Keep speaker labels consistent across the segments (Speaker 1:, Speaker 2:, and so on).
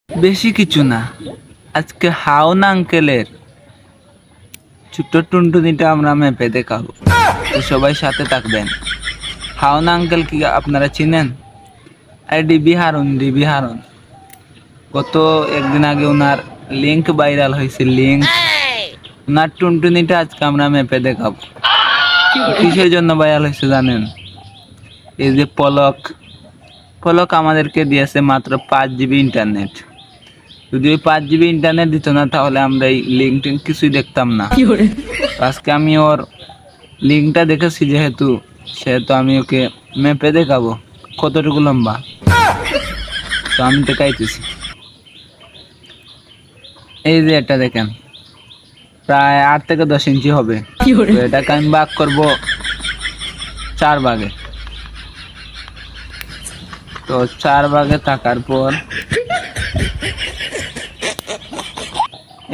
Speaker 1: বেশি কিছু না, আজকে হাওন আঙ্কেলের ছোট্ট টুনটুনিটা আমরা ম্যাপে দেখাবো, তো সবাই সাথে থাকবেন। হাওন আঙ্কেল কি আপনারা চিনেন? আর ডিবি হারুন গত একদিন আগে ওনার লিঙ্ক ভাইরাল হয়েছে। ওনার টুনটুনিটা আজকে আমরা ম্যাপে দেখাবো। কিসের জন্য ভাইরাল হয়েছে জানেন? এই যে পলক আমাদেরকে দিয়েছে মাত্র 5 GB ইন্টারনেট। যদি ওই 5 GB ইন্টারনেট দিত না তাহলে আমরা এই লিঙ্ক কিছুই দেখতাম না। আজকে আমি ওর লিঙ্কটা দেখেছি, সেহেতু আমি ওকে ম্যাপে দেখাবো কতটুকু লম্বা। তো আমি দেখাইতেছি, এই যে এটা দেখেন, প্রায় 8 থেকে 10 ইঞ্চি হবে। তো এটাকে আমি ভাগ করবো 4 ভাগে। তো 4 ভাগে থাকার পর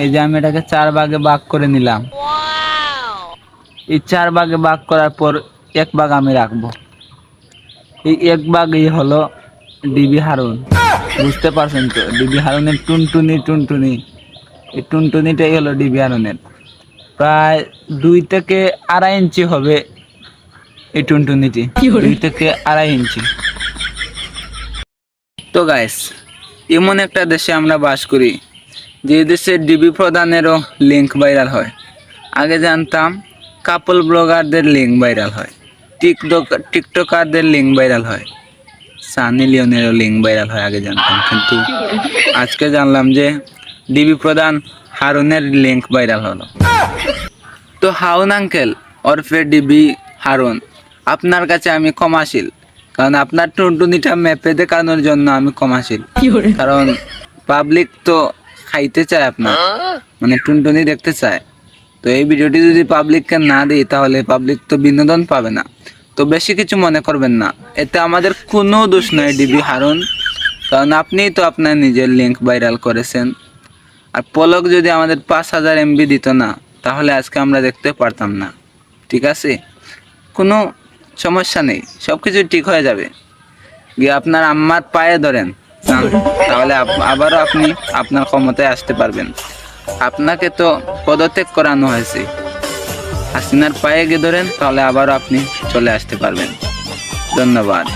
Speaker 1: এই যে আমি এটাকে 4 ভাগে ভাগ করে নিলাম। এই 4 ভাগে ভাগ করার পর 1 ভাগ আমি রাখবো। এই 1 ভাগই হলো ডিবি হারুন। বুঝতে পারছেন তো? ডিবি হারুনের টুনটুনি এই টুনটুনিটাই হলো ডিবি হারুনের। প্রায় 2 থেকে 2.5 ইঞ্চি হবে এই টুনটুনিটি, 2 থেকে 2.5 ইঞ্চি। তো গাইস, এমন একটা দেশে আমরা বাস করি যে দেশে ডিবি প্রধানেরও লিঙ্ক ভাইরাল হয়। আগে জানতাম কাপল ব্লগারদের লিঙ্ক ভাইরাল হয়, টিকটকারদের লিঙ্ক ভাইরাল হয়, সানি লিওনেরও লিঙ্ক ভাইরাল হয় আগে জানতাম, কিন্তু আজকে জানলাম যে ডিবি প্রধান হারুনের লিঙ্ক ভাইরাল হলো। তো হারুন আঙ্কেল ওরফে ডিবি হারুন, আপনার কাছে আমি ক্ষমাশীল, কারণ আপনার টুনটুনিটা ম্যাপে দেখানোর জন্য আমি ক্ষমাশীল। কারণ পাবলিক তো খাইতে চায় আপনার, মানে টুনটুনি দেখতে চায়। তো এই ভিডিওটি যদি পাবলিককে না দিই তাহলে পাবলিক তো বিনোদন পাবে না। তো বেশি কিছু মনে করবেন না, এতে আমাদের কোনো দোষ নয় ডিবি হারুন, কারণ আপনিই তো আপনার নিজের লিঙ্ক ভাইরাল করেছেন। আর পলক যদি আমাদের 5000 MB দিত না তাহলে আজকে আমরা দেখতে পারতাম না। ঠিক আছে, কোনো সমস্যা নেই, সব কিছু ঠিক হয়ে যাবে। গিয়ে আপনার আম্মার পায়ে ধরেন, তাহলে আবারও আপনি আপনার ক্ষমতায় আসতে পারবেন। আপনাকে তো পদত্যাগ করানো হয়েছে, হাসিনার পায়ে গিয়ে ধরেন, তাহলে আবারও আপনি চলে আসতে পারবেন। ধন্যবাদ।